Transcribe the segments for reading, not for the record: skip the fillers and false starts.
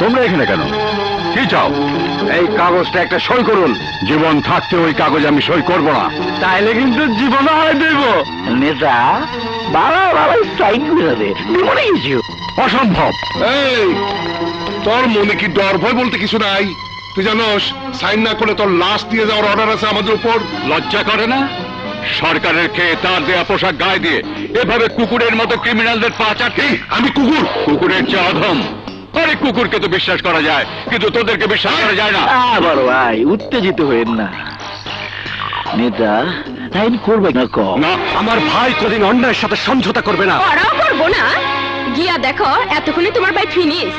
তোমরা এখানে কেন? কি চাও? এই কাগজটা একটা সই করুন। জীবন থাকতে ওই কাগজ আমি সই করব না। তাইলে কিন্তু জীবন হারাই দেব। নেতা বাবা বাবা স্ট্রাইক করে অসম্ভব। এই তোর মনে কি ডর ভয় বলতে কিছু নাই? তুই জানোস সাইন না করলে তোর লাশ দিয়ে যাওয়ার অর্ডার আছে আমাদের উপর। লজ্জা করে না? সরকারের খেয়ে তার দেয়া পোশাক গায়ে দিয়ে এভাবে কুকুরের মতো ক্রিমিনালদের পা চাটে। আমি কুকুর? কুকুরের চেয়ে অধম। আরে কুকুরকে তো বিশ্বাস করা যায়, কিন্তু তোদেরকে বিশ্বাস করা যায় না। বড় ভাই উত্তেজিত হইেন না। নেতা সাইন করবে না কম না, আমার ভাই কোনদিন অন্যায়ের সাথে সমঝোতা করবে না। ওরাও করবো না। গিয়া দেখো এতক্ষণে তোমার ভাই ফিনিশ।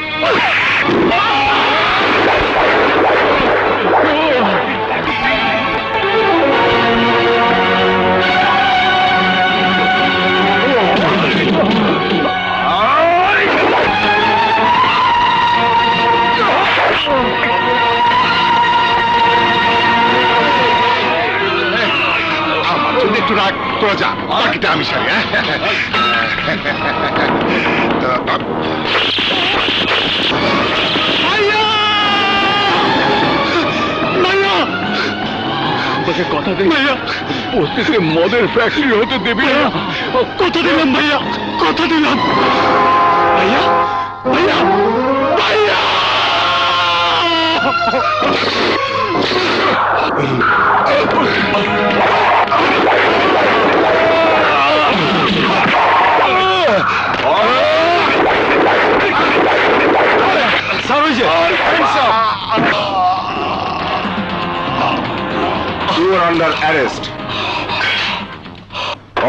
একটু রাখ, তোরা যা, বাকিটা আমি সারি। কথা দিন ভাইয়া, বস্তিতে মদের ফ্যাক্টরি হতে দেবি না। কথা দিলাম ভাইয়া, কথা দিলাম ভাইয়া, ভাইয়া, ভাইয়া। You are under arrest.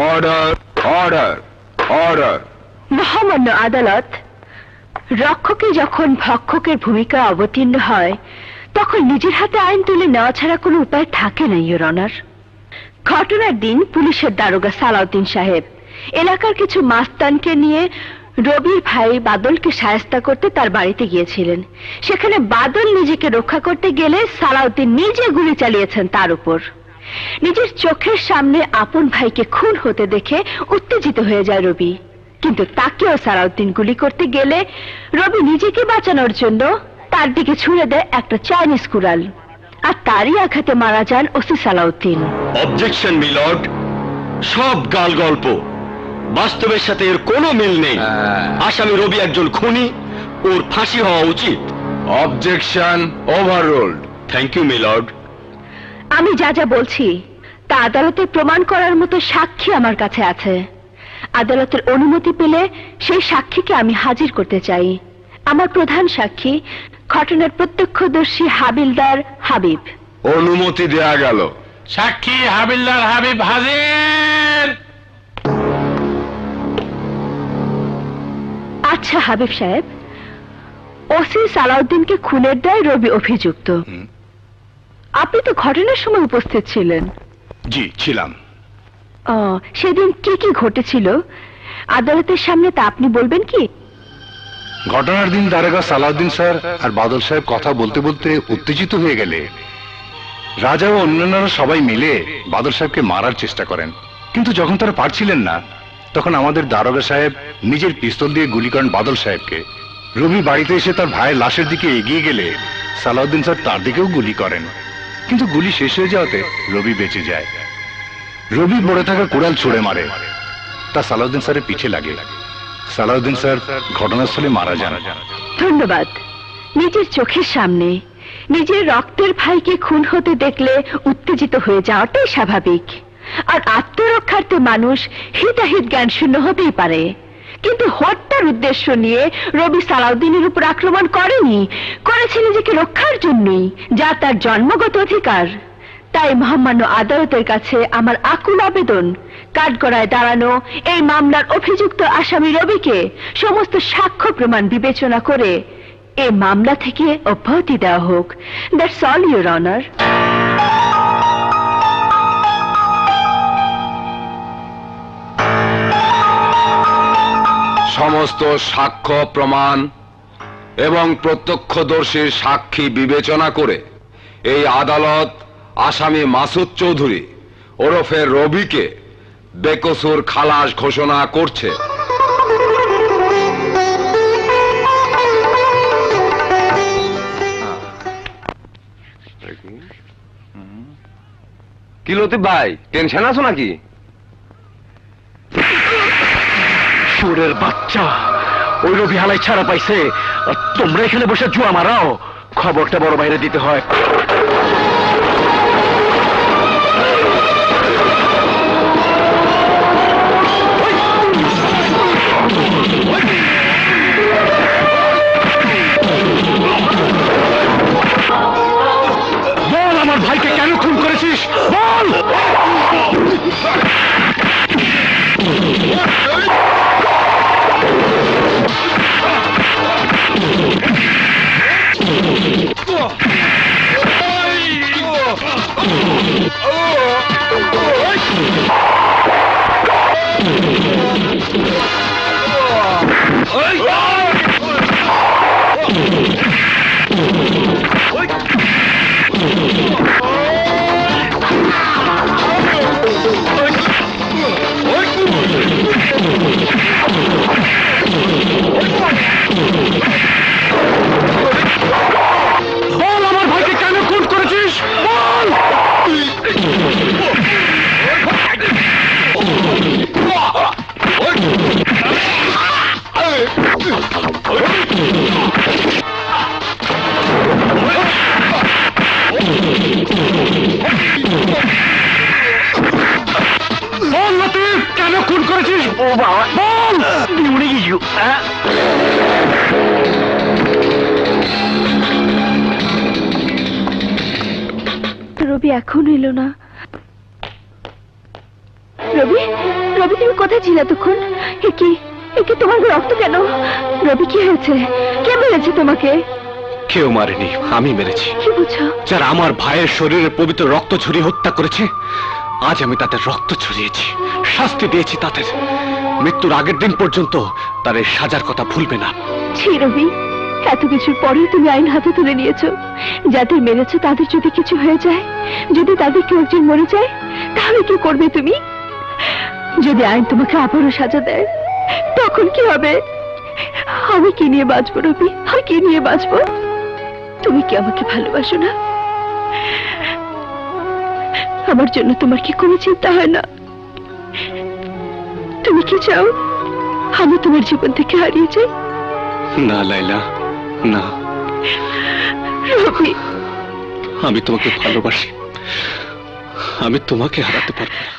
Order, order, order. মহামান্য আদালত, রক্ষকে যখন ভক্ষকের ভূমিকা অবতীর্ণ হয় তখন নিজের হাতে আইন তুলে নেওয়া ছাড়া কোনো উপায় থাকে না ইওর অনার। ঘটনার দিন পুলিশের দারোগা সালাউদ্দিন সাহেব এলাকার কিছু মাস্তানকে নিয়ে রবির ভাই বাদলকে শায়েস্তা করতে তার বাড়িতে গিয়েছিলেন। সেখানে বাদল নিজেকে রক্ষা করতে গেলে সালাউদ্দিন নিজে গুলি চালিয়েছেন তার উপর। নিজের চোখের সামনে আপন ভাইকে খুন হতে দেখে উত্তেজিত হয়ে যায় রবি, কিন্তু তাকেও সালাউদ্দিন গুলি করতে গেলে রবি নিজেকে বাঁচানোর জন্য তার দিকে ছুঁড়ে দেয় একটা চাইনিজ কুড়াল, আর তারই আঘাতে মারা যান ওসি সালাউদ্দিন। অবজেকশন মিলর্ড, সব গাল গল্প, বাস্তবের সাথে এর কোনো মিল নেই। আসামি রবি একজন খুনি, ওর ফাঁসি হওয়া উচিত। Objection overruled. Thank you milord. আমি যা যা বলছি তা আদালতে প্রমাণ করার মতো সাক্ষী আমার কাছে আছে। আদালতের অনুমতি পেলে সেই সাক্ষীকে আমি হাজির করতে চাই। আমার প্রধান সাক্ষী ঘটনার প্রত্যক্ষদর্শী হাবিলদার হাবিব। অনুমতি দেয়া গেল। সাক্ষী হাবিলদার হাবিব হাজির। আচ্ছা হাবিব সাহেব, ওসি সালাউদ্দিনকে খুনের দায় রবি অভিযুক্ত। আপনি তো ঘটনার সময় উপস্থিত ছিলেন। জি ছিলাম। সেদিন কি কি ঘটেছিল আদালতের সামনে তা আপনি বলবেন কি? ঘটনার দিন দারোগা সালাউদ্দিন স্যার আর বাদল সাহেব কথা বলতে বলতে উত্তেজিত হয়ে গেলে রাজা ও অন্যান্যরা সবাই মিলে বাদল সাহেবকে মারার চেষ্টা করেন, কিন্তু যখন তারা পারছিলেন না তখন আমাদের দারোগা সাহেব নিজের পিস্তল দিয়ে গুলি করেন বাদল সাহেবকে। রবি বাড়িতে এসে তার ভাইয়ের লাশের দিকে এগিয়ে গেলে সালাউদ্দিন স্যার তার দিকেও গুলি করেন, কিন্তু গুলি শেষ হয়ে যাওয়াতে রবি বেঁচে যায়। রবি পড়ে থাকা কুড়াল ছুঁড়ে মারে, তা সালাউদ্দিন স্যারের পিছে লাগে। সালাউদ্দিন স্যার ঘটনাস্থলে মারা যান। ধন্যবাদ। নিজের চোখের সামনে নিজের রক্তের ভাইকে খুন হতে দেখলে উত্তেজিত হয়ে যাওয়াটাই স্বাভাবিক, আর আত্মরক্ষার্থে মানুষ হিতাহিত জ্ঞান শূন্য হতেই পারে, কিন্তু হত্যার উদ্দেশ্য নিয়ে রবি সালাউদ্দিনের উপর আক্রমণ করেনি, করেছে নিজেকে রক্ষার জন্যই, যা তার জন্মগত অধিকার। তাই মহামান্য আদালতের কাছে আমার আকুল আবেদন, কাঠগড়ায় দাঁড়ানো এই মামলার অভিযুক্ত আসামি রবিকে সমস্ত সাক্ষ্য প্রমাণ বিবেচনা করে এই মামলা থেকে অব্যাহতি দেওয়া হোক। That's all your honour. সমস্ত সাক্ষ্য প্রমাণ এবং প্রত্যক্ষদর্শীর সাক্ষী বিবেচনা করে এই আদালত আসামি মাসুদ চৌধুরী ওরফে রবিকে বেকসুর খালাস ঘোষণা করছে। কি লতিফ ভাই, টেনশন আছো নাকি? সুরের বাচ্চা, ওই রবি হালাই ছাড়া পাইছে আর তোমরা এখানে বসে জুয়া মারাও। খবরটা বড় বাইরে দিতে হয়। বল আমার ভাইকে কেন খুন করেছিস, বল। বল আমার ভাইকে কেন খুন করেছিস, বল। বল লতিফ, কেন খুন করেছিস? ও বাবা, বল। উনি কিছু রবি এখন এলো না। রবি, রবি তুমি কোথায় ছিলে এতক্ষণ? একে তোমার রক্ত কেন? রবি কি হয়েছে? কে মেরেছে তোমাকে? কেউ মারেনি, আমি মেরেছি। কি বুঝছো? যারা আমার ভাইয়ের শরীরে পবিত্র রক্ত ঝরিয়ে হত্যা করেছে, আজ আমি তাদের রক্ত ঝরিয়েছি, শাস্তি দিয়েছি তাদের। মৃত্যুর আগের দিন পর্যন্ত তাদের সাজার কথা ভুলবে না। ছি রবি, এত কিছুর পরেও তুমি আইন হাতে তুলে নিয়েছো। যাদের মেরেছো তাদের যদি কিছু হয়ে যায়, যদি তাদের কেউ একজন মরে যায়, তাহলে কি করবে তুমি? যদি আইন তোমাকে আবারও সাজা দেয়, তখন কি হবে? আমি কি নিয়ে বাঁচবো রবি? আমি কি নিয়ে বাঁচবো? তুমি কি আমাকে ভালোবাসো না? আমার জন্য তোমার কি কোনো চিন্তা হয় না? তুমি কি চাও আমি তোমার জীবন থেকে হারিয়ে যাই? না লাইলা, না। রবি, আমি তোমাকে ভালোবাসি, আমি তোমাকে হারাতে পারবো না।